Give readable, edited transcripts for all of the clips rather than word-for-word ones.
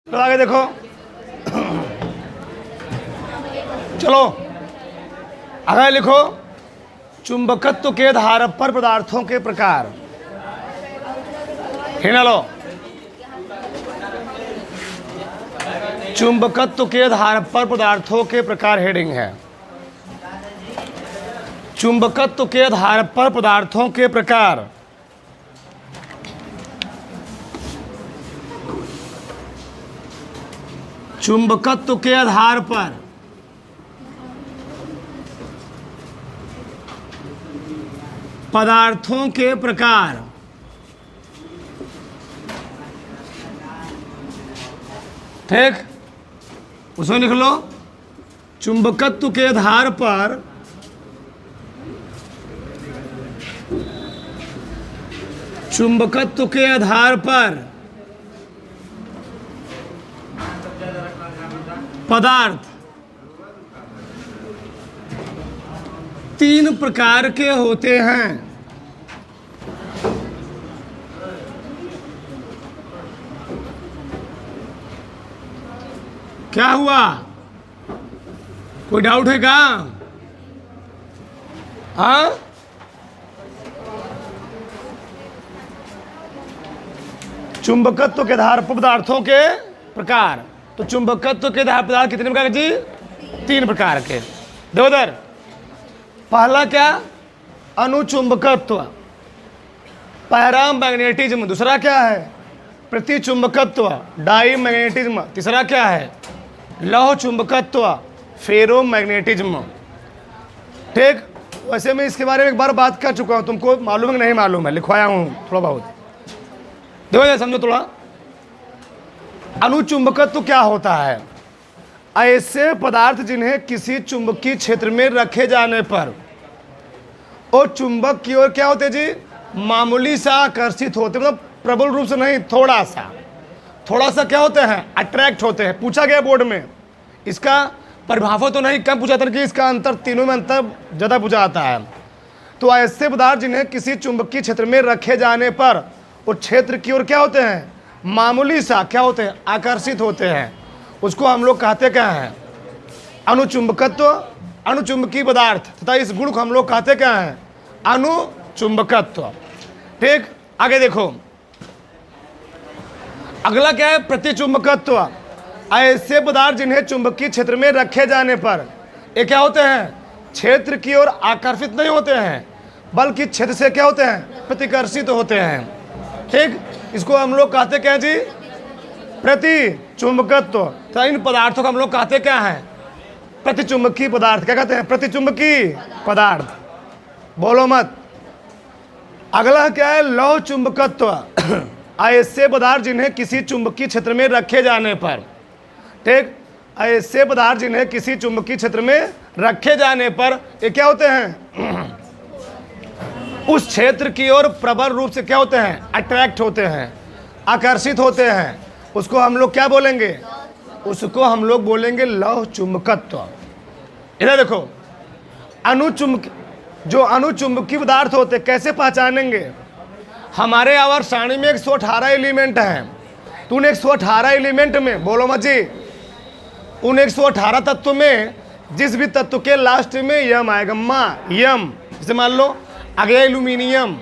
तो आगे देखो, चलो आगे लिखो। चुंबकत्व के आधार पर पदार्थों के प्रकार। हिना लो। चुंबकत्व के आधार पर पदार्थों के प्रकार हेडिंग है। चुंबकत्व के आधार पर पदार्थों के प्रकार। चुंबकत्व के आधार पर पदार्थों के प्रकार। ठीक, उसमें लिख लो। चुंबकत्व के आधार पर चुंबकत्व के आधार पर पदार्थ तीन प्रकार के होते हैं। क्या हुआ, कोई डाउट है क्या? हाँ, चुंबकत्व के आधार पर पदार्थों के प्रकार। तो चुंबकत्व के आधार पदार्थ कितने प्रकार के जी? तीन प्रकार के। देखो उधर, पहला क्या? अनुचुंबकत्व, पैरामैग्नेटिज्म। दूसरा क्या है? प्रतिचुंबकत्व, डाईमैग्नेटिज्म। तीसरा क्या है? लौह चुंबकत्व, फेरोमैग्नेटिज्म। ठीक, वैसे मैं इसके बारे में एक बार बात कर चुका हूँ, तुमको मालूम है कि नहीं मालूम है? लिखवाया हूँ थोड़ा बहुत। देखो समझो थोड़ा। अनुचुंबकत्व क्या होता है? ऐसे पदार्थ जिन्हें किसी चुंबकीय क्षेत्र में रखे जाने पर और चुंबक की ओर क्या होते जी? मामूली सा आकर्षित होते, मतलब प्रबल रूप से नहीं, थोड़ा सा क्या होते हैं? अट्रैक्ट होते हैं। पूछा गया बोर्ड में, इसका परिभाषा तो नहीं, कम पूछा था कि इसका अंतर, तीनों में अंतर ज़्यादा पूछा आता है। तो ऐसे पदार्थ जिन्हें किसी चुंबकीय क्षेत्र में रखे जाने पर और क्षेत्र की ओर क्या होते हैं? मामूली सा क्या होते हैं? आकर्षित होते हैं, उसको हम लोग कहते क्या हैं? अनुचुंबकत्व, अनुचुंबकीय पदार्थ। तथा इस गुण को हम लोग कहते क्या हैं? अनुचुंबकत्व। ठीक, आगे देखो, अगला क्या है? प्रतिचुंबकत्व। ऐसे पदार्थ जिन्हें चुंबकीय क्षेत्र में रखे जाने पर ये क्या होते हैं? क्षेत्र की ओर आकर्षित नहीं होते हैं, बल्कि क्षेत्र से क्या होते हैं? प्रतिकर्षित होते हैं। ठीक, इसको हम लोग कहते क्या हैं जी? प्रतिचुंबकत्व। तो इन पदार्थों को हम लोग कहते क्या हैं? प्रतिचुंबकीय पदार्थ। क्या कहते हैं? प्रतिचुंबकीय पदार्थ। बोलो मत। अगला क्या है? लौह चुंबकत्व। ऐसे पदार्थ जिन्हें किसी चुंबकीय क्षेत्र में रखे जाने पर। ठीक, ऐसे पदार्थ जिन्हें किसी चुंबकीय क्षेत्र में रखे जाने पर ये क्या होते हैं? उस क्षेत्र की ओर प्रबल रूप से क्या होते हैं? अट्रैक्ट होते हैं, आकर्षित होते हैं। उसको हम लोग क्या बोलेंगे? उसको हम लोग बोलेंगे लौह चुंबकत्व। इधर देखो, जो अनुचुंबकीय पदार्थ होते कैसे पहचानेंगे? हमारे आवर्त सारणी में 118 एलिमेंट हैं। तो उन 118 एलिमेंट में, बोलो मत जी, उन 118 तत्व में जिस भी तत्व के लास्ट में यम आएगा, यम, जैसे मान लो आगे aluminium,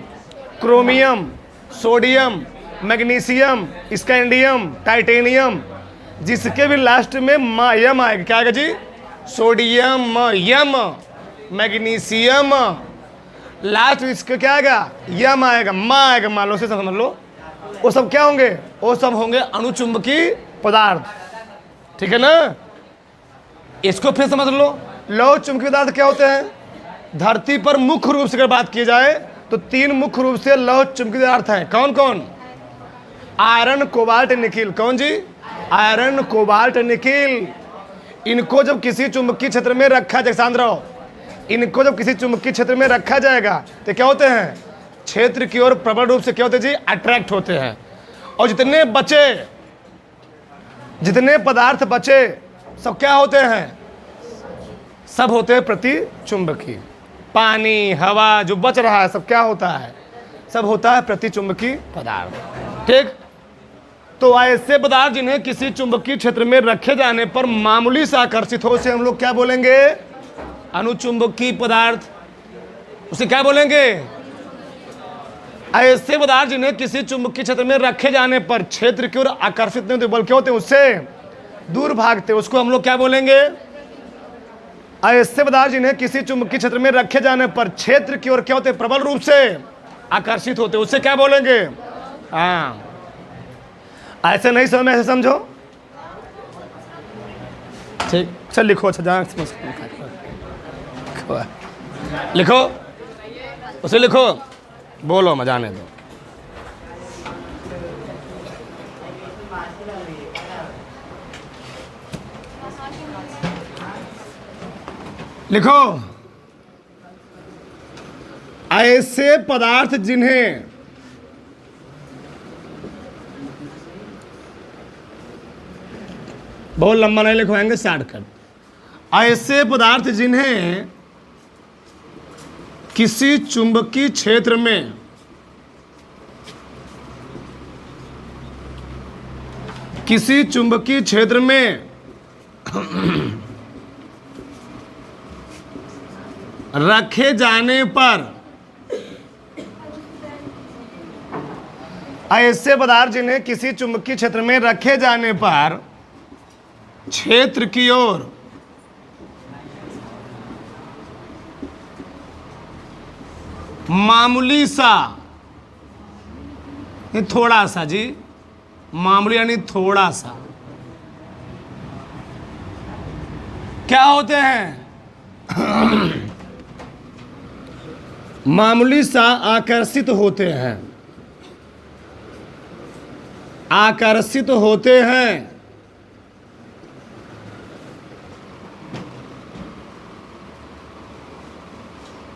chromium, sodium, magnesium, scandium, titanium, जिसके भी लास्ट में यम आएगा। क्या आएगा जी? सोडियम, यम, मैग्नीशियम, लास्ट इसका क्या आएगा? यम आएगा, आएगा, मान लो से समझ लो। वो सब क्या होंगे? वो सब होंगे अनुचुंबकीय पदार्थ। ठीक है ना? इसको फिर समझ लो। लौह चुंबकीय पदार्थ क्या होते हैं? धरती पर मुख्य रूप से अगर बात की जाए तो तीन मुख्य रूप से लौह चुंबकीय पदार्थ हैं। कौन कौन? Iron, cobalt, nickel. कौन जी? Iron, cobalt, nickel. इनको जब किसी चुंबकीय क्षेत्र में रखा जाए, इनको जब किसी चुंबकीय क्षेत्र में रखा जाएगा तो क्या होते हैं? क्षेत्र की ओर प्रबल रूप से क्या होते हैं जी? अट्रैक्ट होते हैं। और जितने पदार्थ बचे सब क्या होते हैं? सब होते हैं प्रतिचुंबकीय। पानी, हवा जो बच रहा है सब क्या होता है? सब होता है प्रतिचुंबकीय पदार्थ। ठीक, तो ऐसे पदार्थ जिन्हें किसी चुंबकीय क्षेत्र में रखे जाने पर मामूली से आकर्षित हो उसे हम लोग क्या बोलेंगे? अनुचुंबकीय पदार्थ। उसे क्या बोलेंगे? ऐसे पदार्थ जिन्हें किसी चुंबकीय क्षेत्र में रखे जाने पर क्षेत्र की ओर आकर्षित नहीं होते बल्कि होते उससे दूर भागते, उसको हम लोग क्या बोलेंगे? ऐसे पदार्थ जिन्हें किसी चुंबकीय क्षेत्र में रखे जाने पर क्षेत्र की ओर क्या होते? प्रबल रूप से आकर्षित होते, उससे क्या बोलेंगे? हाँ, ऐसे नहीं समझ में, ऐसे समझो। ठीक, चल लिखो। अच्छा जहाँ लिखो, उसे लिखो, बोलो, मैं जाने दो। लिखो, ऐसे पदार्थ जिन्हें बहुत लंबा नहीं लिखवाएंगे, शॉर्टकट। ऐसे पदार्थ जिन्हें किसी चुंबकीय क्षेत्र में रखे जाने पर, ऐसे पदार्थ जिन्हें किसी चुंबकीय क्षेत्र में रखे जाने पर क्षेत्र की ओर मामूली सा, थोड़ा सा जी, मामूली यानी थोड़ा सा क्या होते हैं? मामूली सा आकर्षित होते हैं, आकर्षित होते हैं।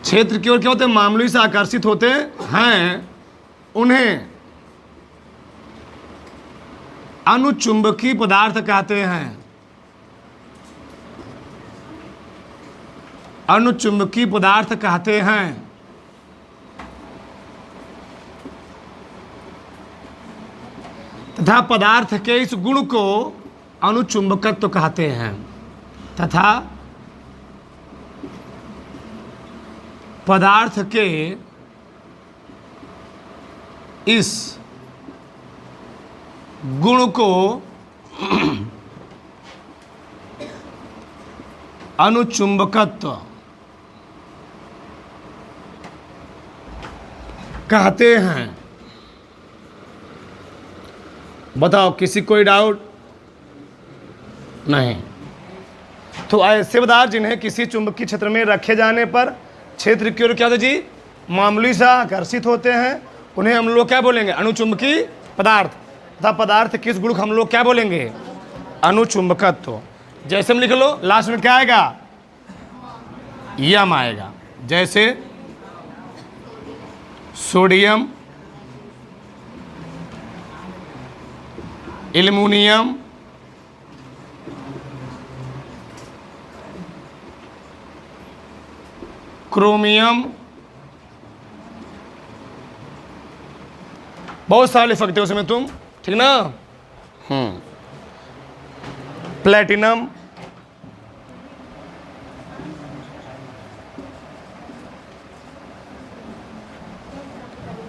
क्षेत्र की ओर क्या होते हैं? मामूली से आकर्षित होते हैं, उन्हें अनुचुंबकीय पदार्थ कहते हैं। अनुचुंबकीय पदार्थ कहते हैं। तथा पदार्थ के इस गुण को अनुचुंबकत्व कहते हैं। तथा पदार्थ के इस गुण को अनुचुंबकत्व कहते हैं। बताओ, किसी कोई डाउट? नहीं। तो ऐसे पदार्थ जिन्हें किसी चुंबकीय क्षेत्र में रखे जाने पर क्षेत्र की ओर क्या होता है जी? मामूली सा आकर्षित होते हैं, उन्हें हम लोग क्या बोलेंगे? अनुचुंबकीय पदार्थ। तथा पदार्थ किस गुण को हम लोग क्या बोलेंगे? अनुचुंबकत्व। जैसे हम लिख लो, लास्ट में क्या आएगा? यम आएगा। जैसे सोडियम, एल्युमिनियम, क्रोमियम, बहुत सारे लिख सकते हो उसमें तुम, ठीक ना? प्लेटिनम,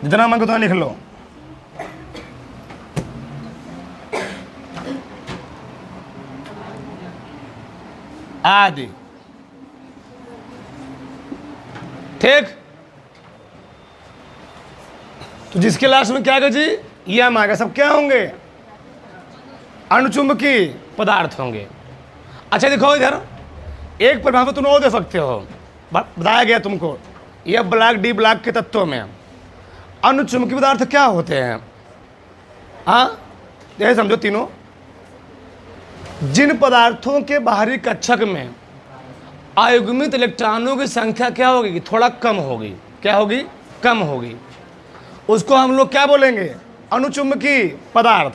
जितना मन को उतना लिख लो। आदि, ठीक। तो जिसके लास्ट में क्या आएगा जी? यम आएगा। सब क्या होंगे? अनुचुंबकीय पदार्थ होंगे। अच्छा देखो इधर, एक प्रभाव तुम और दे सकते हो, बताया गया तुमको। यह ब्लॉक डी ब्लॉक के तत्वों में अनुचुंबकीय पदार्थ क्या होते हैं? हाँ, यही समझो तीनों। जिन पदार्थों के बाहरी कक्षक में अयुग्मित इलेक्ट्रॉनों की संख्या क्या होगी? थोड़ा कम होगी। क्या होगी? कम होगी। उसको हम लोग क्या बोलेंगे? अनुचुंबकीय पदार्थ।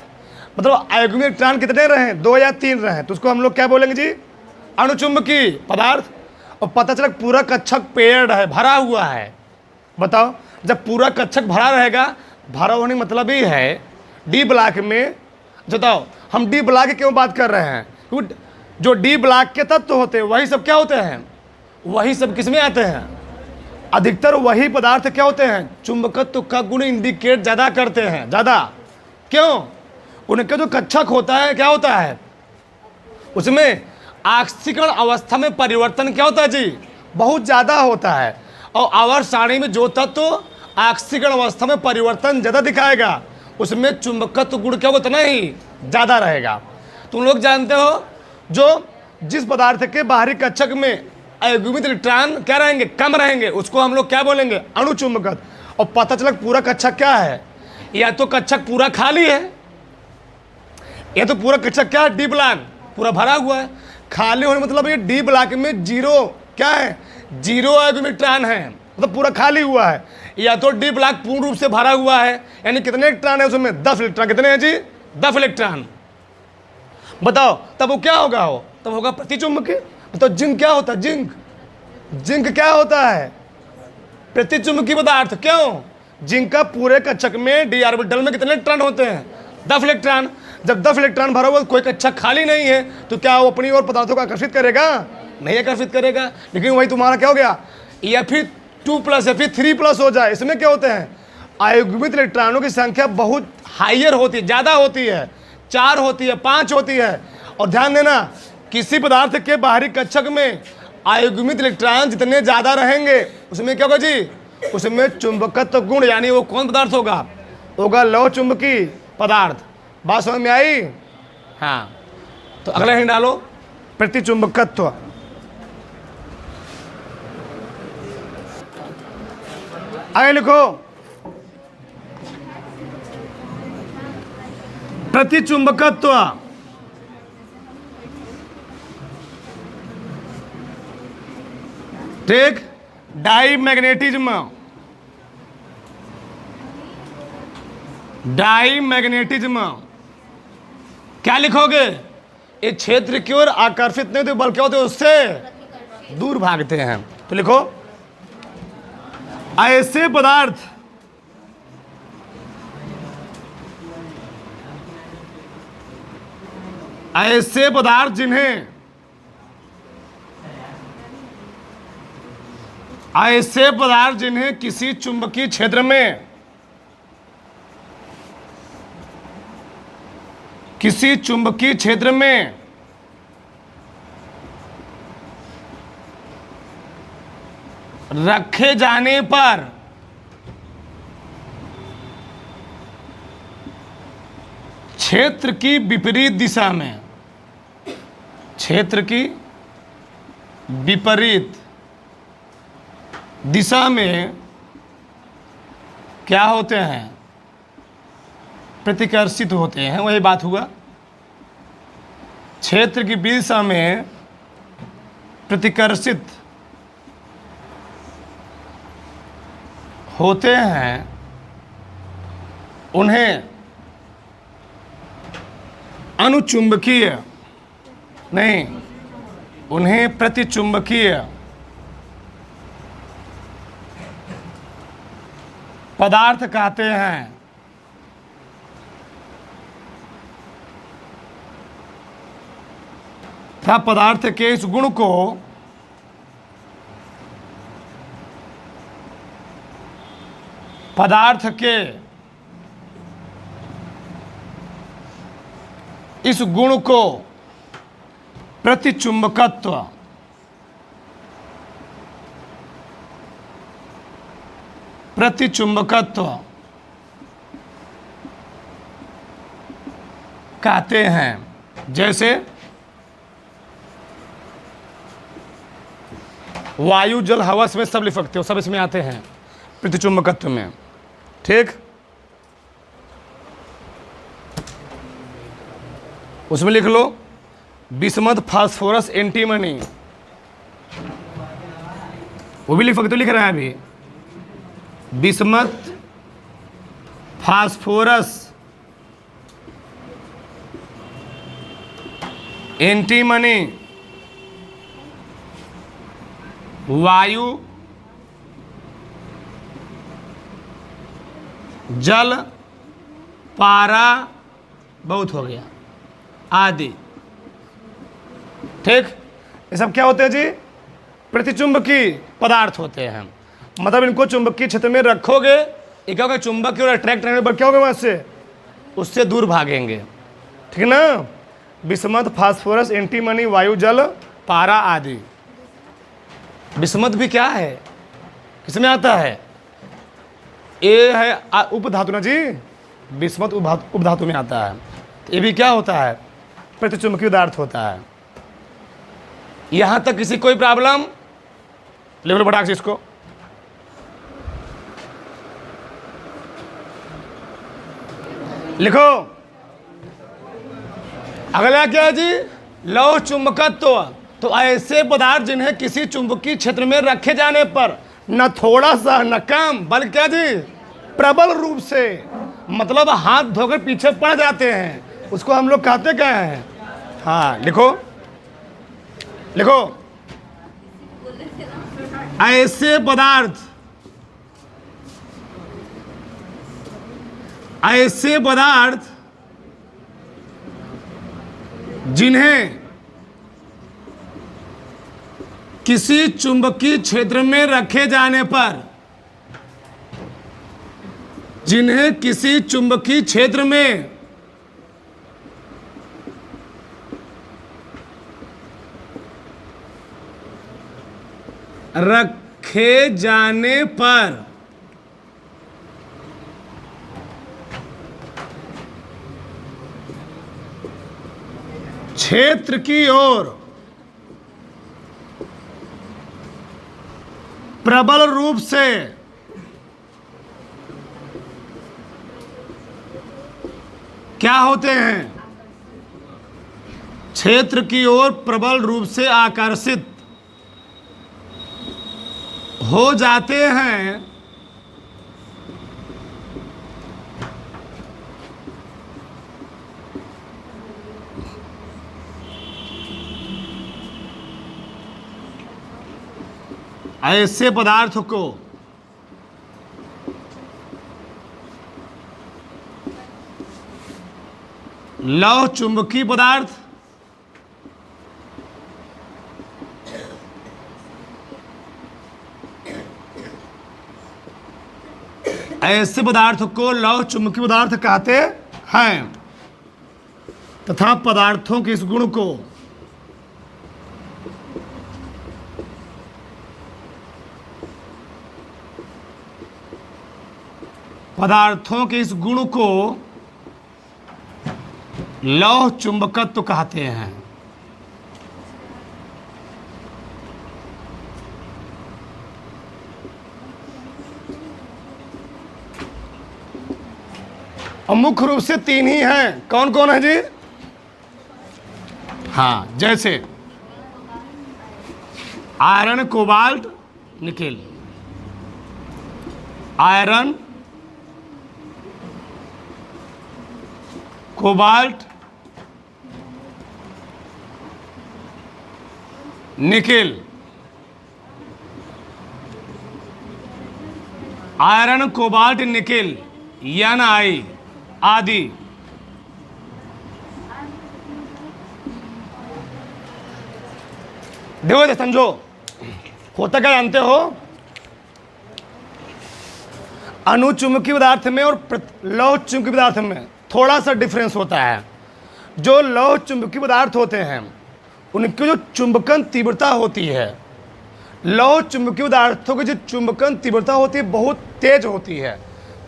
मतलब अयुग्मित इलेक्ट्रॉन कितने रहे? 2 या 3 रहे, तो उसको हम लोग क्या बोलेंगे जी? अनुचुंबकीय पदार्थ। और पता चला पूरा कक्षक पेयर्ड है, भरा हुआ है। बताओ, जब पूरा कक्षक भरा रहेगा, भरा होने मतलब ही है डी ब्लॉक में बताओ हम डी ब्लॉक की क्यों बात कर रहे हैं? क्योंकि जो डी ब्लॉक के तत्व होते हैं वही सब क्या होते हैं, वही सब किसमें आते हैं, अधिकतर वही पदार्थ क्या होते हैं, चुंबकत्व का गुण इंडिकेट ज़्यादा करते हैं। ज़्यादा क्यों? उनका जो कक्षक होता है क्या होता है, उसमें आक्सीकरण अवस्था में परिवर्तन क्या होता है जी, बहुत ज़्यादा होता है। और आवर्त सारणी में जो तत्व आक्सीकरण अवस्था में परिवर्तन ज़्यादा दिखाएगा उसमें चुंबकत्व गुण क्या होता नहीं ज़्यादा रहेगा। तुम लोग जानते हो जो जिस पदार्थ के बाहरी कक्षक में अयुग्मित इलेक्ट्रॉन क्या रहेंगे, कम रहेंगे, उसको हम लोग क्या बोलेंगे, अणुचुंबकत्व। और पता चला पूरा कक्षक क्या है, या तो कक्षक पूरा खाली है या तो पूरा कक्षक क्या है, डी ब्लॉक पूरा भरा हुआ है। खाली होने मतलब ये डी ब्लॉक में जीरो क्या है, जीरो अयुग्मित इलेक्ट्रॉन है, मतलब पूरा खाली हुआ है। या तो डी ब्लॉक पूर्ण रूप से भरा हुआ है, यानी कितने इलेक्ट्रॉन है उसमें, 10 इलेक्ट्रॉन। कितने हैं जी, 10 इलेक्ट्रॉन। बताओ तब वो क्या होगा, हो तब होगा प्रतिचुंबकीय। तो जिंक क्या होता है, जिंक क्या होता है, प्रतिचुंबकीय पदार्थ। क्यों? जिंक का पूरे कक्षक में डी ऑर्बिटल में कितने इलेक्ट्रॉन होते हैं, 10 इलेक्ट्रॉन। जब 10 इलेक्ट्रॉन भरा हुआ कोई कक्षक खाली नहीं है तो क्या वो अपनी ओर पदार्थों को आकर्षित करेगा, नहीं आकर्षित करेगा। लेकिन वही तुम्हारा क्या हो गया, या फिर 2+ या फिर 3+ हो जाए, इसमें क्या होते हैं, अयुग्मित इलेक्ट्रॉनों की संख्या बहुत हाइयर होती है, ज़्यादा होती है, 4 होती है, 5 होती है। और ध्यान देना किसी पदार्थ के बाहरी कक्षक में अयुग्मित इलेक्ट्रॉन जितने ज़्यादा रहेंगे उसमें क्या होगा जी, उसमें चुंबकत्व गुण, यानी वो कौन पदार्थ होगा, होगा लौह चुंबकीय पदार्थ। बात समझ में आई? हाँ, तो अगला हिंट डालो, प्रतिचुंबकत्व। आगे लिखो, प्रतिचुंबकत्व ठीक, डाईमैग्नेटिज्म, डाईमैग्नेटिज्म क्या लिखोगे, ये क्षेत्र की ओर आकर्षित नहीं होते बल्कि होते उससे दूर भागते हैं। तो लिखो, ऐसे पदार्थ जिन्हें किसी चुंबकीय क्षेत्र में रखे जाने पर क्षेत्र की विपरीत दिशा में, क्षेत्र की विपरीत दिशा में क्या होते हैं, प्रतिकर्षित होते हैं। वही बात हुआ, क्षेत्र की दिशा में प्रतिकर्षित होते हैं, उन्हें अनुचुंबकीय नहीं, उन्हें प्रतिचुंबकीय पदार्थ कहते हैं। तथा पदार्थ के इस गुण को प्रतिचुंबकत्व कहते हैं। जैसे वायु, जल, हवा में सब लिख सकते हो, सब इसमें आते हैं प्रतिचुंबकत्व में। ठीक, उसमें लिख लो बिस्मथ, फास्फोरस, एंटीमनी, वो भी लिख सकते हो, लिख रहे हैं अभी। बिस्मथ, फास्फोरस, एंटीमनी, वायु, जल, पारा, बहुत हो गया, आदि। ठीक, ये सब क्या होते हैं जी? प्रतिचुंबकीय पदार्थ होते हैं। मतलब इनको चुंबकीय क्षेत्र में रखोगे, ये क्या होगा, चुंबक की ओर अट्रैक्ट रहने पर क्या होगा, वहां से उससे दूर भागेंगे। ठीक ना? बिस्मथ, फास्फोरस, एंटीमनी, वायु, जल, पारा आदि। बिस्मथ भी क्या है, किसमें आता है? ये है उपधातु ना जी, बिस्मथ उपधातु में आता है। ये भी क्या होता है? प्रतिचुंबकीय पदार्थ होता है। यहां तक किसी कोई प्रॉब्लम? लेवल बढ़ा इसको। लिखो, अगला क्या है जी? लौह चुंबकत्व। तो ऐसे पदार्थ जिन्हें किसी चुंबकीय क्षेत्र में रखे जाने पर न थोड़ा सा न कम, बल्कि क्या जी, प्रबल रूप से, मतलब हाथ धोकर पीछे पड़ जाते हैं, उसको हम लोग कहते क्या हैं? हाँ, लिखो लिखो, ऐसे पदार्थ, ऐसे पदार्थ जिन्हें किसी चुंबकीय क्षेत्र में रखे जाने पर, जिन्हें किसी चुंबकीय क्षेत्र में रखे जाने पर क्षेत्र की ओर प्रबल रूप से क्या होते हैं? क्षेत्र की ओर प्रबल रूप से आकर्षित हो जाते हैं। ऐसे पदार्थ को लौह चुंबकीय पदार्थ, ऐसे पदार्थ को लौह चुंबकीय पदार्थ कहते हैं तथा पदार्थों के इस गुण को लौह चुंबकत्व कहते हैं। और मुख्य रूप से तीन ही हैं। कौन कौन है जी? हाँ, जैसे iron, cobalt, nickel. Iron, cobalt, nickel. Iron, cobalt, nickel, Ni आदि। देखो समझो, होता क्या जानते हो? अनुचुंबकीय पदार्थ में और लौह चुंबकीय पदार्थ में थोड़ा सा डिफरेंस होता है। जो लौह चुंबकीय पदार्थ होते हैं उनकी जो चुंबकन तीव्रता होती है, लौह चुंबकीय पदार्थों की जो चुंबकन तीव्रता होती है बहुत तेज होती है।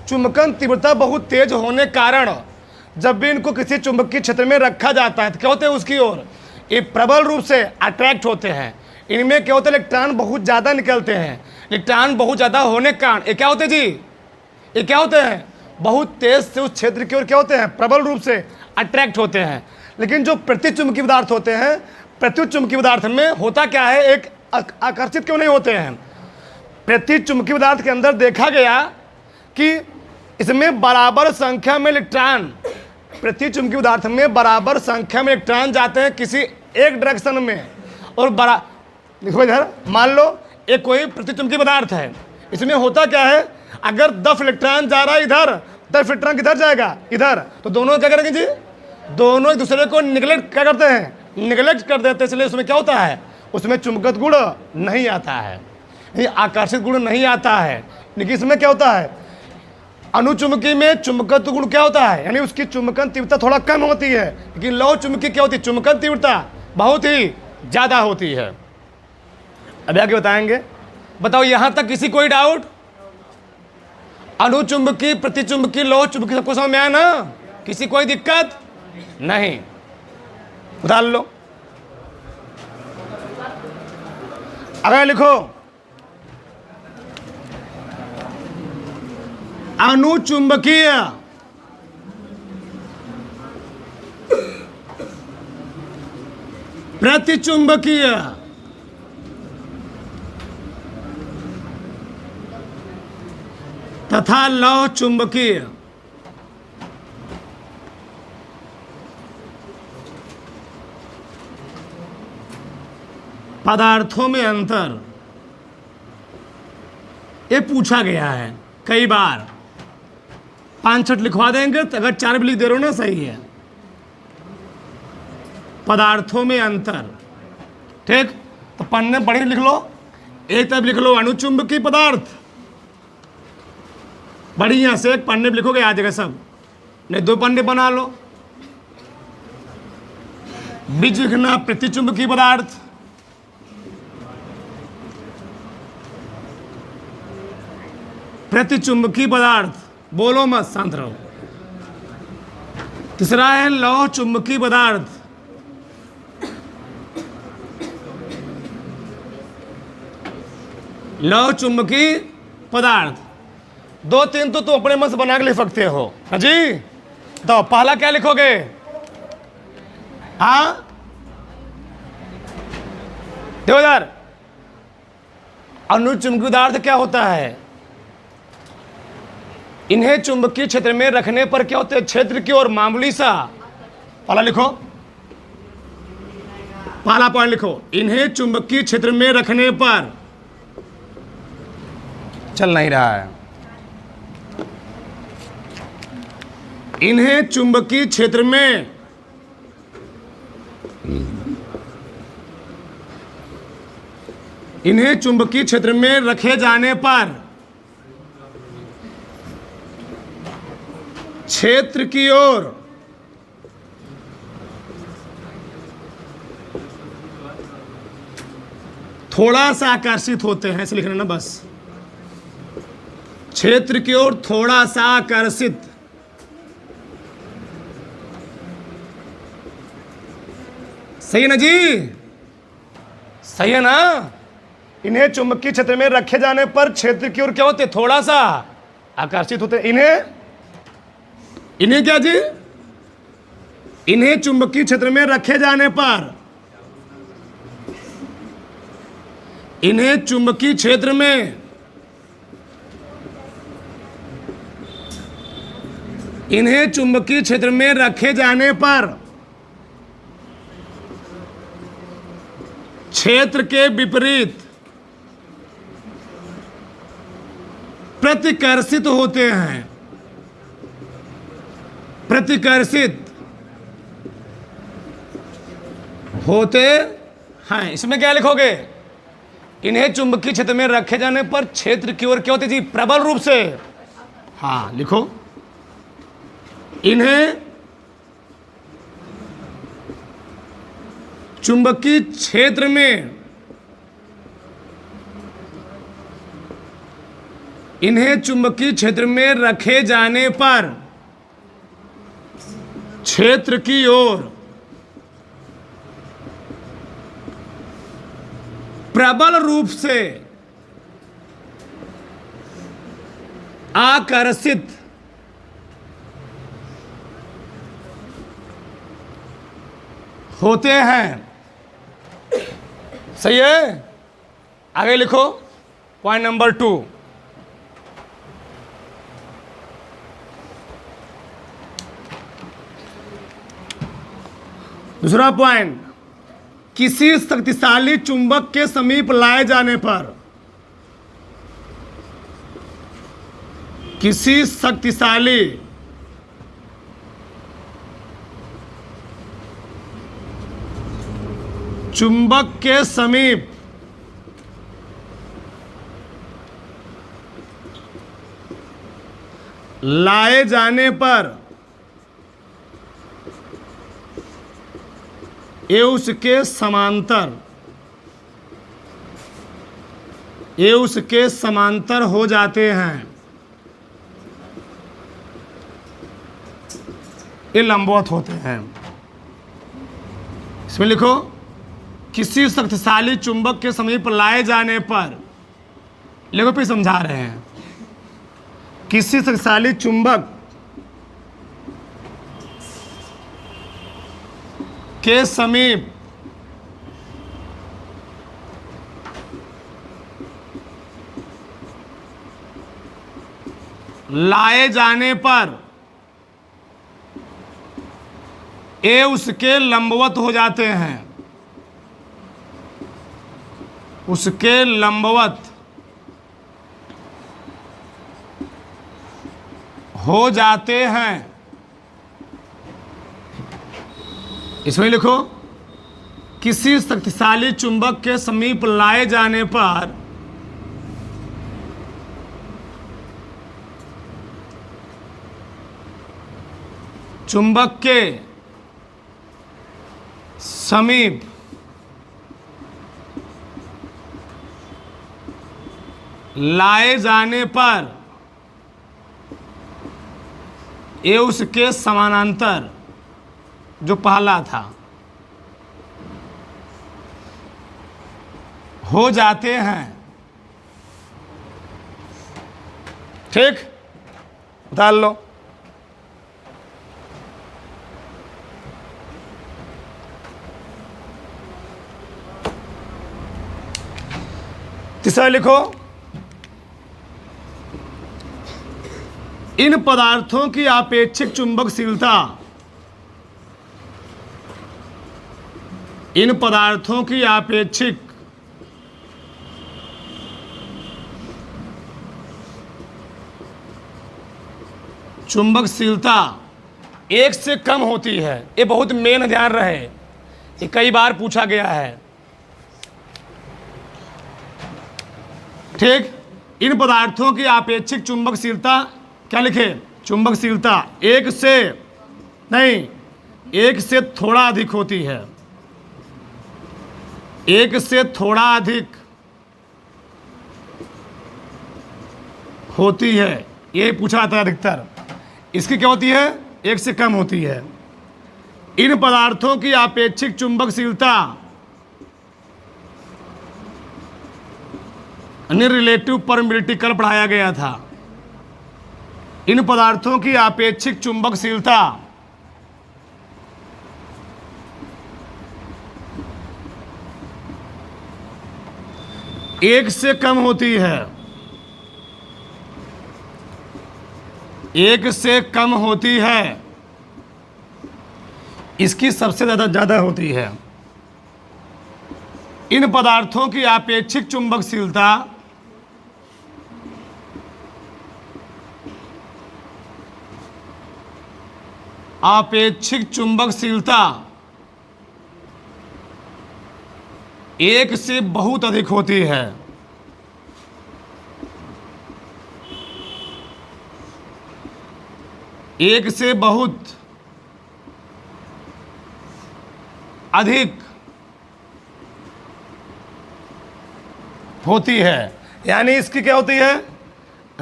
चुंबकन तीव्रता बहुत तेज होने कारण जब भी इनको किसी चुंबकीय क्षेत्र में रखा जाता है तो क्या होते हैं, उसकी ओर ये प्रबल रूप से अट्रैक्ट होते हैं। इनमें क्या होता है, इलेक्ट्रॉन बहुत ज़्यादा निकलते हैं। इलेक्ट्रॉन बहुत ज़्यादा होने के कारण ये क्या होते हैं जी, ये क्या होते हैं, बहुत तेज से उस क्षेत्र की ओर क्या होते हैं, प्रबल रूप से अट्रैक्ट होते हैं। लेकिन जो प्रतिचुंबकीय पदार्थ होते हैं, प्रतिचुंबकीय पदार्थ में होता क्या है, एक आकर्षित क्यों नहीं होते हैं? प्रतिचुंबकीय पदार्थ के अंदर देखा गया कि इसमें बराबर संख्या में इलेक्ट्रॉन, प्रतिचुंबकीय पदार्थ में बराबर संख्या में इलेक्ट्रॉन जाते हैं किसी एक डायरेक्शन में। और देखो इधर मान लो एक कोई प्रतिचुंबकीय पदार्थ है, इसमें होता क्या है, अगर 10 इलेक्ट्रॉन जा रहा है इधर, 10 इलेक्ट्रॉन किधर जाएगा, इधर, तो दोनों क्या करेंगे जी, दोनों एक दूसरे को निगलेक्ट क्या करते हैं, निगलेक्ट कर देते हैं, इसलिए उसमें क्या होता है, उसमें चुंबकत्व गुण नहीं आता है, ये आकर्षित गुण नहीं आता है। लेकिन इसमें क्या होता है, अनुचुंबकी में चुंबकत्व गुण क्या होता है, यानी उसकी चुंबकन तीव्रता थोड़ा कम होती है, लेकिन लौह चुंबकी क्या होती है, चुंबकन तीव्रता बहुत ही ज़्यादा होती है। अब आगे बताएंगे। बताओ यहाँ तक किसी कोई डाउट? अनुचुंबकी, प्रतिचुंबकी, लौह चुंबकी सबको समझ में आया ना? किसी कोई दिक्कत नहीं? उतार लो। अगर लिखो अनुचुंबकीय प्रतिचुंबकीय तथा लौह चुंबकीय पदार्थों में अंतर, ये पूछा गया है कई बार। 5-6 लिखवा देंगे, तो अगर 4 भी लिख दे रहे हो ना सही है। पदार्थों में अंतर, ठीक, तो पन्ने बढ़िया लिख लो। एक तरफ लिख लो अनुचुंबकीय पदार्थ, बढ़िया से एक पन्ने पे लिखोगे आ जाएगा सब, नहीं 2 पन्ने बना लो। बीच लिखना प्रतिचुंबकीय पदार्थ, प्रतिचुंबकीय पदार्थ, बोलो मत, शांत रहो। तीसरा है लौह चुंबकीय पदार्थ, लौह चुंबकीय पदार्थ। 2-3 तो तुम अपने मन से बना के लिख सकते हो। हाँ जी, तो पहला क्या लिखोगे? हाँ देखो इधर, अनुचुंबकीय पदार्थ क्या होता है, इन्हें चुंबकीय क्षेत्र में रखने पर क्या होते हैं, क्षेत्र की ओर मामूली सा, पहला लिखो, पहला पॉइंट लिखो, इन्हें चुंबकीय क्षेत्र में रखने पर, चल नहीं रहा है, इन्हें चुंबकीय क्षेत्र में इन्हें चुंबकीय क्षेत्र में रखे जाने पर क्षेत्र की ओर थोड़ा सा आकर्षित होते हैं, ऐसे लिखना ना बस, क्षेत्र की ओर थोड़ा सा आकर्षित, सही है ना जी? सही है ना? इन्हें चुंबकीय क्षेत्र में रखे जाने पर क्षेत्र की ओर क्या होते, थोड़ा सा आकर्षित होते। इन्हें क्या जी, इन्हें चुंबकीय क्षेत्र में रखे जाने पर, इन्हें चुंबकीय क्षेत्र में, इन्हें चुंबकीय क्षेत्र में रखे जाने पर क्षेत्र के विपरीत प्रतिकर्षित होते हैं, प्रतिकर्षित होते हैं। इसमें क्या लिखोगे, इन्हें चुंबकीय क्षेत्र में रखे जाने पर क्षेत्र की ओर क्या होते जी, प्रबल रूप से, हाँ लिखो, इन्हें चुंबकीय क्षेत्र में, इन्हें चुंबकीय क्षेत्र में रखे जाने पर क्षेत्र की ओर प्रबल रूप से आकर्षित होते हैं। सही है? आगे लिखो पॉइंट नंबर 2। दूसरा पॉइंट, किसी शक्तिशाली चुंबक के समीप लाए जाने पर, किसी शक्तिशाली चुंबक के समीप लाए जाने पर ये उसके समांतर हो जाते हैं, ये लंबवत होते हैं। इसमें लिखो, किसी शक्तिशाली चुंबक के समीप लाए जाने पर, लिखो फिर समझा रहे हैं, किसी शक्तिशाली चुंबक के समीप लाए जाने पर ये उसके लंबवत हो जाते हैं, उसके लंबवत हो जाते हैं। इसमें लिखो, किसी शक्तिशाली चुंबक के समीप लाए जाने पर चुंबक के समीप लाए जाने पर ये उसके समानांतर, जो पहला था, हो जाते हैं। ठीक, उतार लो। तीसरा लिखो, इन पदार्थों की आपेक्षिक चुंबकशीलता, इन पदार्थों की आपेक्षिक चुंबकशीलता एक से कम होती है। ये बहुत मेन ध्यान रहे, ये कई बार पूछा गया है। ठीक, इन पदार्थों की आपेक्षिक चुंबकशीलता, क्या लिखे, चुंबकशीलता एक से थोड़ा अधिक होती है, एक से थोड़ा अधिक होती है, ये पूछा जाता है अधिकतर। इसकी क्या होती है, एक से कम होती है। इन पदार्थों की आपेक्षिक चुंबकशीलता रिलेटिव परमिबिलिटी कल पढ़ाया गया था। इन पदार्थों की आपेक्षिक चुंबकशीलता एक से कम होती है, एक से कम होती है, इसकी सबसे ज़्यादा होती है। इन पदार्थों की आपेक्षिक चुंबकशीलता एक से बहुत अधिक होती है। एक से बहुत अधिक होती है, यानी इसकी क्या होती है,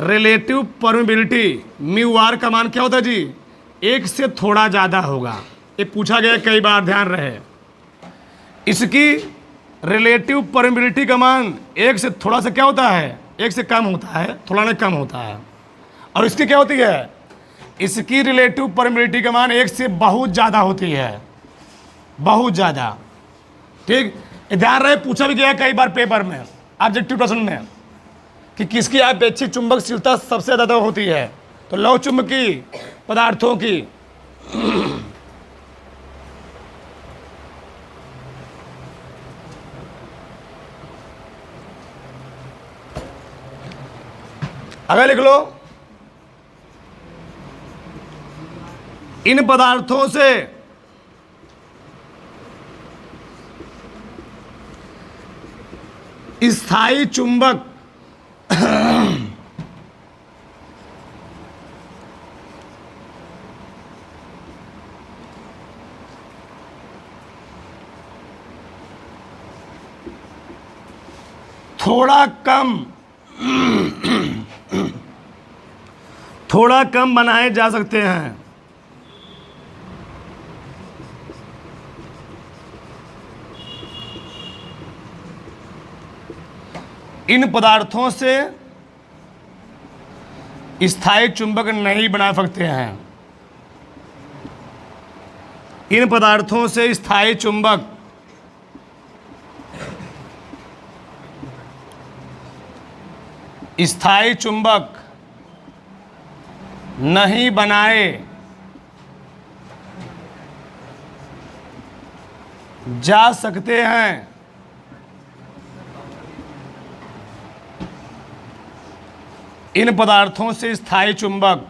रिलेटिव परमिबिलिटी, म्यू आर का मान क्या होता है जी, एक से थोड़ा ज़्यादा होगा। ये पूछा गया कई बार, ध्यान रहे। इसकी रिलेटिव परमिबिलिटी का मान एक से थोड़ा सा क्या होता है, एक से कम होता है, थोड़ा ना कम होता है। और इसकी क्या होती है, इसकी रिलेटिव परमिबिलिटी का मान एक से बहुत ज़्यादा होती है, बहुत ज़्यादा। ठीक, ध्यान रहे, पूछा भी गया कई बार पेपर में, ऑब्जेक्टिव प्रश्न में, कि किसकी आपेक्षिक चुंबकशीलता सबसे ज़्यादा होती है, तो लौह चुंबकी पदार्थों की। अगर लिख लो, इन पदार्थों से स्थायी चुंबक थोड़ा कम बनाए जा सकते हैं। इन पदार्थों से स्थायी चुंबक नहीं बना सकते हैं। इन पदार्थों से स्थायी चुंबक नहीं बनाए जा सकते हैं। इन पदार्थों से स्थायी चुंबक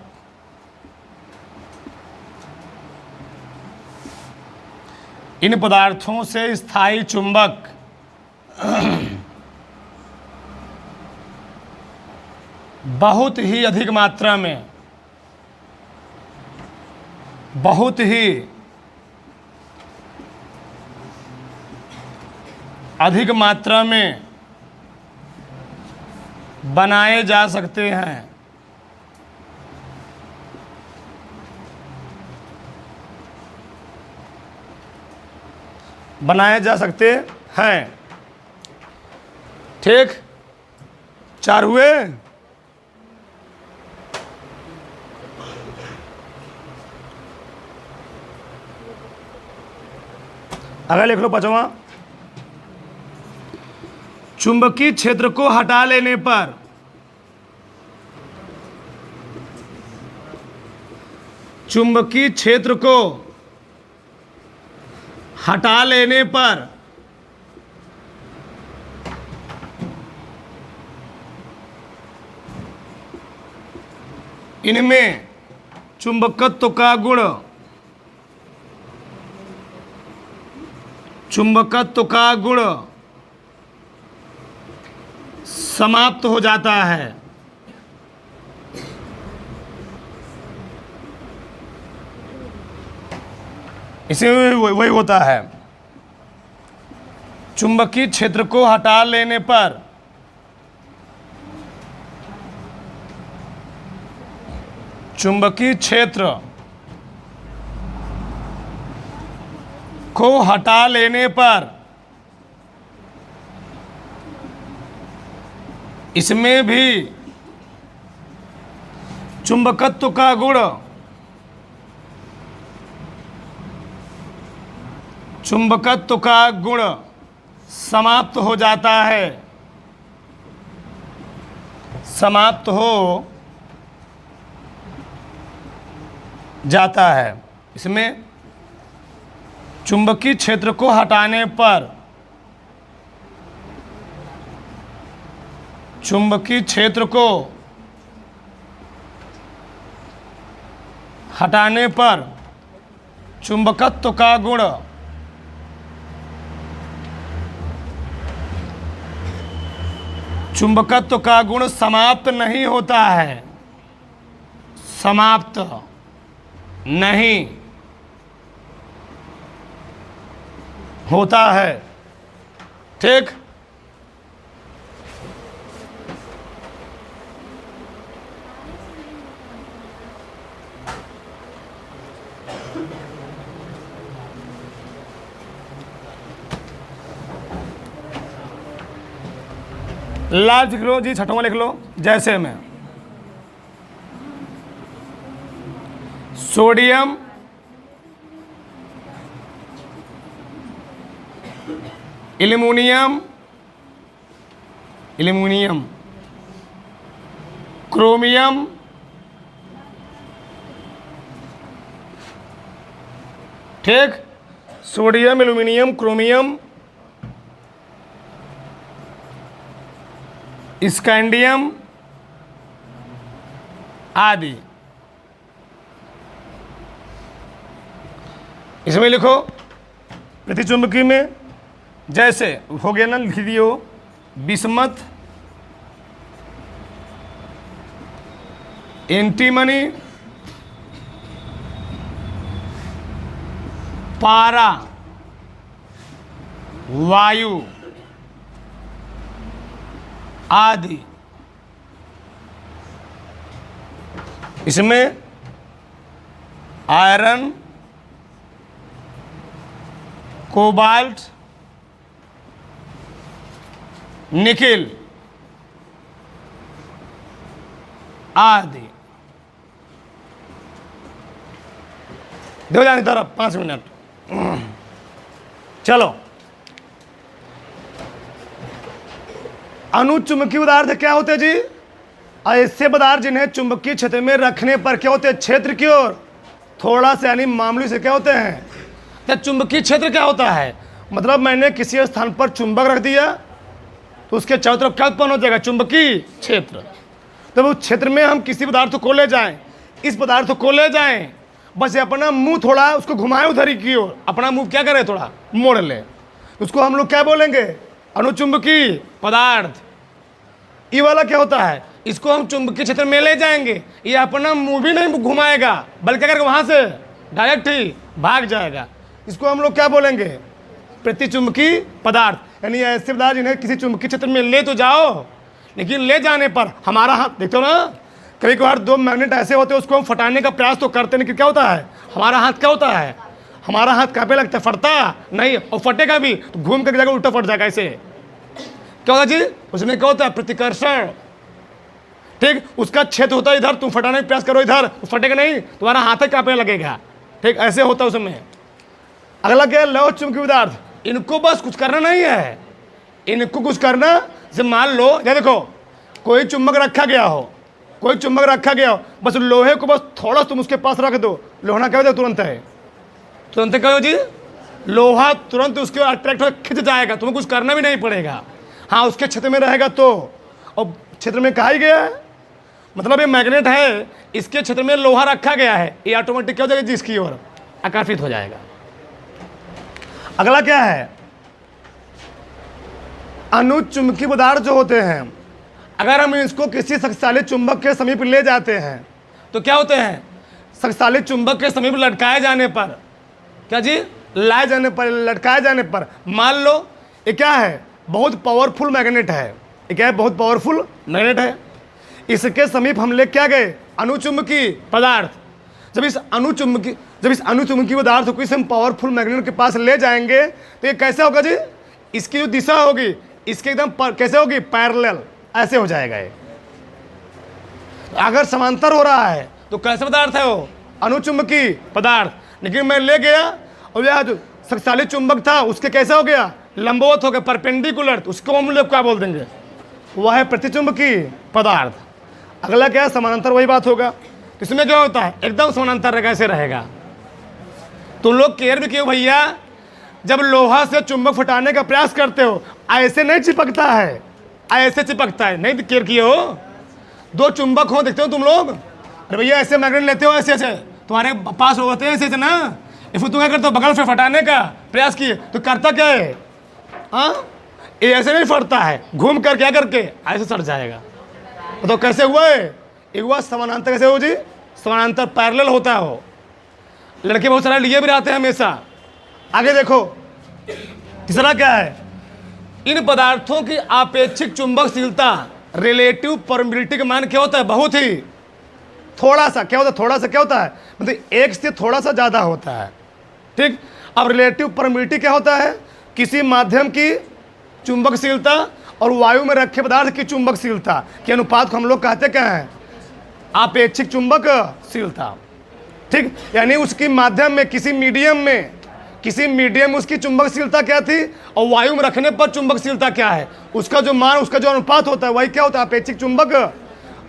बहुत ही अधिक मात्रा में बनाए जा सकते हैं। ठीक, 4 हुए। अगर लिख लो 5वां, चुंबकीय क्षेत्र को हटा लेने पर इनमें चुंबकत्व का गुण समाप्त हो जाता है। इसमें वही होता है, चुंबकीय क्षेत्र को हटा लेने पर इसमें भी चुंबकत्व का गुण समाप्त हो जाता है। इसमें चुंबकीय क्षेत्र को हटाने पर चुंबकत्व का गुण समाप्त नहीं होता है। ठीक, लाल लिख लो जी, 6वां लिख लो। जैसे में सोडियम, एल्युमिनियम, क्रोमियम, ठीक, सोडियम, एल्युमिनियम, क्रोमियम, स्कैंडियम आदि। इसमें लिखो प्रतिचुंबकी में, जैसे हो गया ना, लिख दियो बिस्मथ, एंटीमनी, पारा, वायु आदि। इसमें आयरन, कोबाल्ट, निकेल आदि। दो जाने तरफ 5 मिनट। चलो, अनुचुंबकीय पदार्थ क्या होते हैं जी? ऐसे पदार्थ जिन्हें चुंबकीय क्षेत्र में रखने पर क्या होते हैं? क्षेत्र की ओर थोड़ा सा यानी मामूली से क्या होते हैं? तो चुंबकीय क्षेत्र क्या होता है? मतलब मैंने किसी स्थान पर चुंबक रख दिया तो उसके चारों तरफ क्या उत्पन्न हो जाएगा? चुंबकीय क्षेत्र। तो उस क्षेत्र में हम किसी पदार्थ को ले जाएं, इस पदार्थ को ले जाएं, बस अपना मुंह थोड़ा उसको घुमाएं उधर ही की ओर, अपना मुंह क्या करें? थोड़ा मोड़ ले। उसको हम लोग क्या बोलेंगे? अनुचुंबकीय पदार्थ। ये वाला क्या होता है? इसको हम चुंबकीय क्षेत्र में ले जाएंगे, ये अपना मुंह भी नहीं घुमाएगा बल्कि अगर वहां से डायरेक्ट ही भाग जाएगा। इसको हम लोग क्या बोलेंगे? प्रतिचुंबकीय पदार्थ। यानी ऐसे पदार्थ जिन्हें किसी चुंबकीय क्षेत्र में ले तो जाओ, लेकिन ले जाने पर हमारा हाथ, देखते हो ना कभी कभार 2 मैग्नेट ऐसे होते हैं, उसको हम फटाने का प्रयास तो करते नहीं, क्या होता है? हमारा हाथ क्या होता है? हमारा हाथ कहाँ पे लगता है? फटता नहीं, और फटेगा भी तो घूम कर जाकर उल्टा फट जाएगा। ऐसे क्या होता जी? उसमें क्या होता है? प्रतिकर्षण। ठीक, उसका क्षेत्र होता है इधर, तुम फटाने का प्रयास करो इधर, फटेगा नहीं, तुम्हारा हाथ ही कांपने लगेगा। ठीक, ऐसे होता है उसमें। अगला क्या है? लौह चुंबकीय पदार्थ। इनको बस कुछ करना नहीं है, इनको कुछ करना, जैसे मान लो ये देखो कोई चुंबक रखा गया हो, कोई चुंबक रखा गया हो, बस लोहे को बस थोड़ा तुम उसके पास रख दो, लोहा क्या हो जाएगा? तुरंत है, तुरंत क्या हो जी? लोहा तुरंत उसके अट्रैक्ट हो खिंच जाएगा, तुम्हें कुछ करना भी नहीं पड़ेगा। हाँ, उसके क्षेत्र में रहेगा तो, और क्षेत्र में कहा ही गया है, मतलब ये मैग्नेट है, इसके क्षेत्र में लोहा रखा गया है, ये ऑटोमेटिक क्या हो जाएगा? जिसकी ओर आकर्षित हो जाएगा। अगला क्या है? अनुचुंबकीय पदार्थ जो होते हैं, अगर हम इसको किसी शक्तिशाली चुंबक के समीप ले जाते हैं तो क्या होते हैं? शक्तिशाली चुंबक के समीप लटकाए जाने पर, क्या जी? लाए जाने पर, लटकाए जाने पर, मान लो ये क्या है? बहुत पावरफुल मैग्नेट है। ये क्या है? बहुत पावरफुल मैग्नेट है। इसके समीप हम ले क्या गए? अनुचुंबकीय पदार्थ। जब इस अनुचुंबकीय पदार्थ को इस हम पावरफुल मैग्नेट के पास ले जाएंगे तो ये कैसे होगा जी? इसकी जो दिशा होगी इसके एकदम कैसे होगी? पैरेलल, ऐसे हो जाएगा ये। अगर समांतर हो रहा है तो कैसा पदार्थ है वो? अनुचुंबकीय पदार्थ। लेकिन मैं ले गया और यह जो शक्तिशाली चुंबक था उसके कैसा हो गया? लंबवत हो गया, परपेंडिकुलर, तो उसको हम लोग क्या बोल देंगे? वह है प्रतिचुंबकीय पदार्थ। अगला क्या है? समानांतर। वही बात होगा। तो इसमें क्या होता है? एकदम समानांतर कैसे रहेगा? तुम लोग केयर भी क्यों भैया, जब लोहा से चुंबक फटाने का प्रयास करते हो ऐसे नहीं चिपकता है, ऐसे चिपकता है, नहीं केयर किए हो? 2 चुंबक हो, देखते हो तुम लोग? अरे भैया ऐसे मैग्नेट लेते हो, ऐसे ऐसे तुम्हारे पास होते हैं, ऐसे ऐसे ना, फिर तुम क्या करते हो? बगल से फटाने का प्रयास किए तो करता क्या है? हाँ, ये ऐसे नहीं फटता है, घूम कर क्या करके ऐसे सट जाएगा। तो कैसे हुआ है? एक हुआ समानांतर। कैसे हो जी? समानांतर, पैरेलल होता है वो। लड़के बहुत सारे लिए भी रहते हैं हमेशा। आगे देखो, तीसरा क्या है? इन पदार्थों की आपेक्षिक चुंबकशीलता, रिलेटिव परमिटिविटी का मान क्या होता है? बहुत ही थोड़ा सा क्या होता है? थोड़ा सा क्या होता है? मतलब एक से थोड़ा सा ज़्यादा होता है। ठीक, अब रिलेटिव परमिटिविटी क्या होता है? किसी माध्यम की चुंबकशीलता और वायु में रखे पदार्थ की चुंबकशीलता के अनुपात को हम लोग कहते क्या है? आपेक्षिक चुंबकशीलता। ठीक, यानी उसकी माध्यम में, किसी मीडियम में उसकी चुंबकशीलता क्या थी और वायु में रखने पर चुंबकशीलता क्या है, उसका जो मान, उसका जो अनुपात होता है वही क्या होता है? अपेक्षिक चुंबक।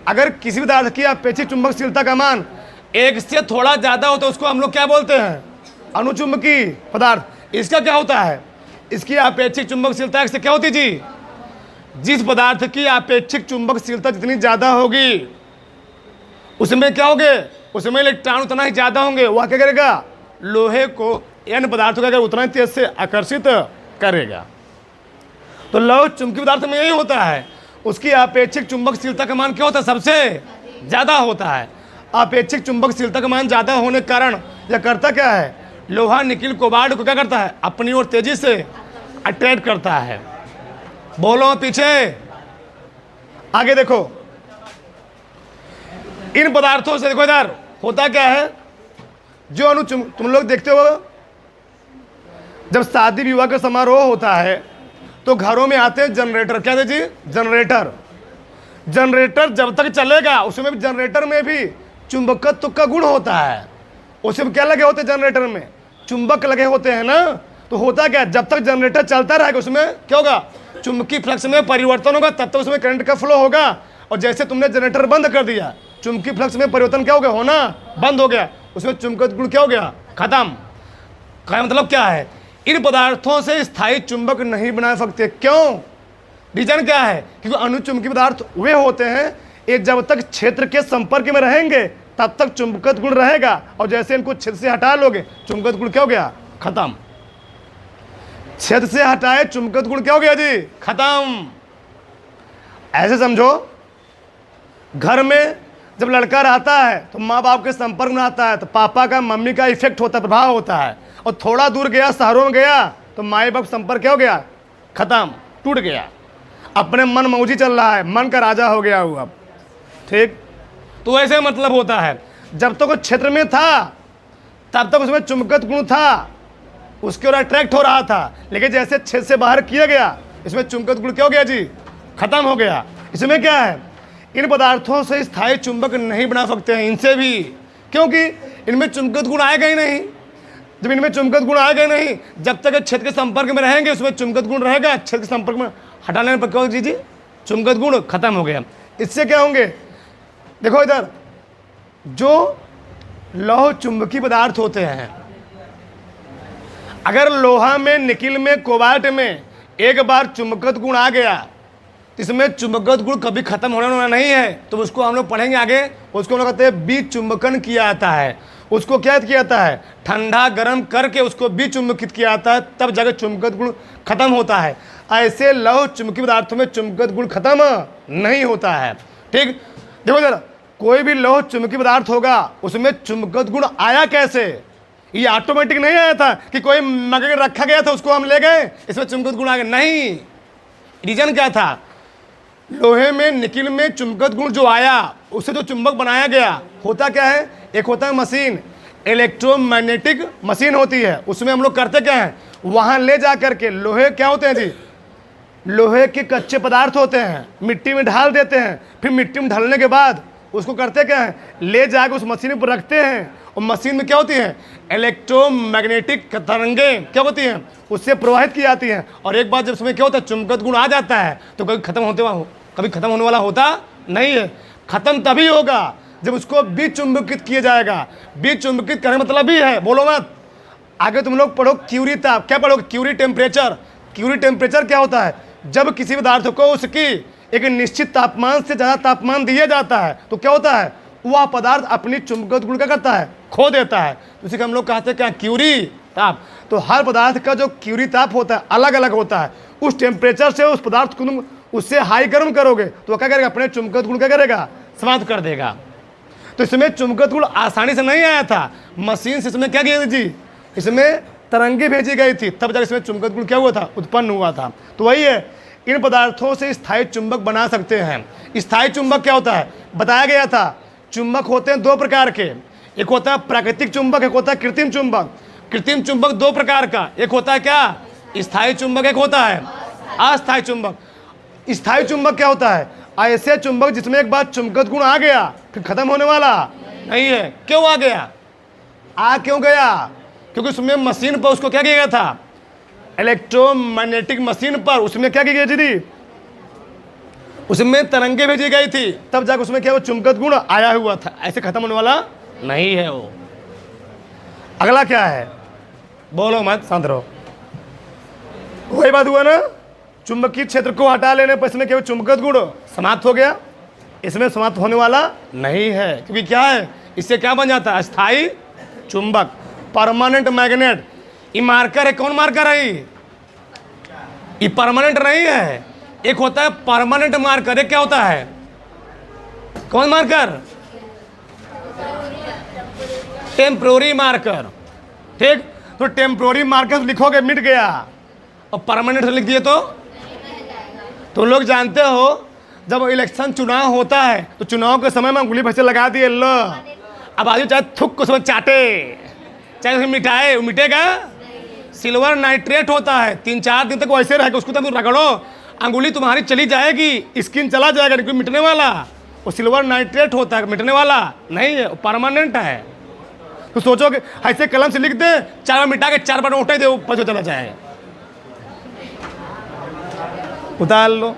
अगर किसी पदार्थ की अपेक्षिक चुंबकशीलता का मान 1 से थोड़ा ज़्यादा होता है उसको हम लोग क्या बोलते हैं? अनुचुंबकीय पदार्थ। इसका क्या होता है? इसकी अपेक्षिक चुंबकशीलता 1 से क्या होती जी? जिस पदार्थ की अपेक्षिक चुंबकशीलता जितनी ज़्यादा होगी उसमें क्या होगे? उसमें इलेक्ट्रॉन उतना ही ज़्यादा होंगे, वह क्या करेगा? लोहे को, अन्य पदार्थों का उतना ही तेज से आकर्षित करेगा। तो लौह चुंबकीय पदार्थ में यही होता है, उसकी अपेक्षिक चुंबकशीलता का मान क्या होता है, सबसे ज़्यादा होता है। अपेक्षिक चुंबकशीलता का मान ज़्यादा होने के कारण यह करता क्या है, लोहा निकिल कोबाल्ट को क्या करता है, अपनी ओर तेजी से अट्रैक्ट करता है। बोलो पीछे, आगे देखो। इन पदार्थों से देखो इधर होता क्या है, जो अणु तुम लोग देखते हो जब शादी विवाह का समारोह होता है तो घरों में आते हैं जनरेटर, क्या थे जी, जनरेटर। जनरेटर जब तक चलेगा उसमें भी, जनरेटर में भी चुंबकत्व का गुण होता है। उसमें क्या लगे होते हैं, जनरेटर में चुंबक लगे होते हैं ना। तो होता क्या, जब तक जनरेटर चलता रहेगा उसमें क्या होगा, चुंबकीय फ्लक्स में परिवर्तन होगा, तब तक उसमें करंट का फ्लो होगा। और जैसे तुमने जनरेटर बंद कर दिया, चुंबकीय फ्लक्स में परिवर्तन क्या हो गया, होना बंद हो गया, उसमें चुंबकत्व गुण क्या हो गया, खत्म। का मतलब क्या है, इन पदार्थों से स्थायी चुंबक नहीं बना सकते। क्यों, रीजन क्या है, क्योंकि अणुचुंबकीय पदार्थ वे होते हैं ये जब तक क्षेत्र के संपर्क में रहेंगे तब तक चुंबकत्व गुण रहेगा, और जैसे इनको क्षेत्र से हटा लोगे चुंबकत्व गुण क्या हो गया, खत्म। क्षेत्र से हटाए चुंबकत्व गुण क्या हो गया जी, खत्म। ऐसे समझो, घर में जब लड़का रहता है तो माँ बाप के संपर्क में आता है तो पापा का, मम्मी का इफेक्ट होता है, प्रभाव होता है। और थोड़ा दूर गया, शहरों में गया तो माँ बाप संपर्क क्या हो गया, खत्म, टूट गया। अपने मन मौजी चल रहा है, मन का राजा हो गया हुआ, ठीक। तो ऐसे मतलब होता है, जब तक वो क्षेत्र में था तब तक उसमें चुंबकत्व गुण था, उसके ओर अट्रैक्ट हो रहा था। लेकिन जैसे क्षेत्र से बाहर किया गया इसमें चुंबकत्व गुण क्या हो गया जी, खत्म हो गया। इसमें क्या है, इन पदार्थों से स्थायी चुंबक नहीं बना सकते हैं इनसे भी, क्योंकि इनमें चुंबकत्व गुण आएगा ही नहीं। जब इनमें चुंबकत्व गुण आएगा ही नहीं, जब तक क्षेत्र के संपर्क में रहेंगे उसमें चुंबकत्व गुण रहेगा, क्षेत्र के संपर्क में हटाने पर क्या होगा जी, चुंबकत्व गुण खत्म हो गया। इससे क्या होंगे, देखो इधर, जो लौह चुंबकीय पदार्थ होते हैं, अगर लोहा में, निकिल में, कोबाल्ट में एक बार चुंबकत्व गुण आ गया, इसमें चुंबकत्व गुण कभी खत्म होने वाला नहीं है। तो उसको हम लोग पढ़ेंगे आगे, उसको हम लोग कहते हैं विचुंबकन किया जाता है। उसको क्या किया जाता है, ठंडा गर्म करके उसको विचुंबकित किया जाता है, तब जाकर चुंबकत्व गुण खत्म होता है। ऐसे लौह चुंबकीय पदार्थों में चुंबकत्व गुण खत्म नहीं होता है, ठीक। देखो जरा, कोई भी लौह चुंबकीय पदार्थ होगा उसमें चुंबकत्व गुण आया कैसे, ये ऑटोमेटिक नहीं आया था कि कोई मगे रखा गया था उसको हम ले गए इसमें चुंबकत्व गुण आ गया, नहीं। रीजन क्या था, लोहे में, निकिल में चुंबकत्व गुण जो आया उससे जो चुंबक बनाया गया, होता क्या है, एक होता है मशीन, इलेक्ट्रोमैग्नेटिक मशीन होती है। उसमें हम लोग करते क्या है, वहाँ ले जा करके लोहे क्या होते हैं जी, लोहे के कच्चे पदार्थ होते हैं, मिट्टी में ढाल देते हैं, फिर मिट्टी में ढलने के बाद उसको करते क्या है, ले जाकर उस मशीन पर रखते हैं। और मशीन में क्या होती है, इलेक्ट्रोमैग्नेटिक तरंगें क्या होती हैं, उससे प्रवाहित की जाती हैं। और एक बार जब उसमें क्या होता है, चुंबकत्व गुण आ जाता है तो कभी खत्म होने वाला होता नहीं है। खत्म तभी होगा जब उसको विचुंबकित किया जाएगा। विचुंबकित करने मतलब ही है, बोलो मत। आगे तुम लोग पढ़ो क्यूरी ताप, क्या पढ़ोगे, क्यूरी टेम्परेचर। क्यूरी टेम्परेचर क्या होता है, जब किसी पदार्थ को उसकी एक निश्चित तापमान से ज़्यादा तापमान दिया जाता है तो क्या होता है, वह पदार्थ अपनी चुंबकत्व गुण क्या करता है, खो देता है। तो इसी को हम लोग कहते हैं क्या, क्यूरी ताप। तो हर पदार्थ का जो क्यूरी ताप होता है अलग अलग होता है। उस टेम्परेचर से उस पदार्थ को तुम उससे हाई गर्म करोगे तो क्या करेगा, अपने चुंबकत्व गुण क्या करेगा, समाप्त कर देगा। तो इसमें चुंबकत्व गुण आसानी से नहीं आया था, मशीन से इसमें क्या किया जी, इसमें तरंगे भेजी गई थी, तब जाकर इसमें चुंबकत्व गुण क्या हुआ था, उत्पन्न हुआ था। तो वही है, इन पदार्थों से स्थायी चुंबक बना सकते हैं। स्थायी चुंबक क्या होता है, बताया गया था, चुंबक होते हैं दो प्रकार के, एक होता है प्राकृतिक चुंबक, एक होता है कृत्रिम चुंबक। कृत्रिम चुंबक दो प्रकार का, एक होता है क्या, स्थायी चुंबक, एक होता है अस्थायी चुंबक। स्थायी चुंबक क्या होता है, ऐसे चुंबक जिसमें एक बार चुंबकत्व गुण आ गया फिर खत्म होने वाला नहीं है। क्यों आ गया, आ क्यों गया, क्योंकि उसमें मशीन पर उसको क्या किया गया था, इलेक्ट्रोमैग्नेटिक मशीन पर उसमें क्या किया गया थी, उसमें तरंगे भेजी गई थी, तब जाकर उसमें क्या वो चुंबकत्व गुण आया हुआ था। ऐसे खत्म होने वाला नहीं है वो। अगला क्या है, बोलो मत, शांत रहो। वही बात हुआ ना, चुंबकीय क्षेत्र को हटा लेने पर इसमें केवल चुंबकत्व गुण समाप्त हो गया, इसमें समाप्त होने वाला नहीं है। क्योंकि क्या है, इससे क्या बन जाता है, अस्थायी चुंबक, परमानेंट मैग्नेट। ये मार्कर है, कौन मार्कर है, ये परमानेंट नहीं है। एक होता है परमानेंट मार्कर, एक क्या होता है, कौन मार्कर, टेम्प्रोरी मार्कर। ठीक, तो टेम्प्रोरी मार्कर लिखोगे मिट गया, और परमानेंट लिख दिए तो लोग जानते हो जब इलेक्शन चुनाव होता है तो चुनाव के समय में उंगली भैसे लगा दिए, लो अब आदमी चाहे थुक को समझ चाटे चाहे उसे मिटाए, वो मिटेगा। सिल्वर नाइट्रेट होता है, 3-4 दिन तक वैसे रहेगा, उसको तुम रगड़ो अंगुली तुम्हारी चली जाएगी, स्किन चला जाएगा, लेकिन मिटने वाला वो सिल्वर नाइट्रेट होता है, मिटने वाला नहीं है, परमानेंट है। तो सोचो कि ऐसे कलम से लिख दे, 4 बार मिटा के 4 बार उठा दे, वो पता चला जाए, उतार लो।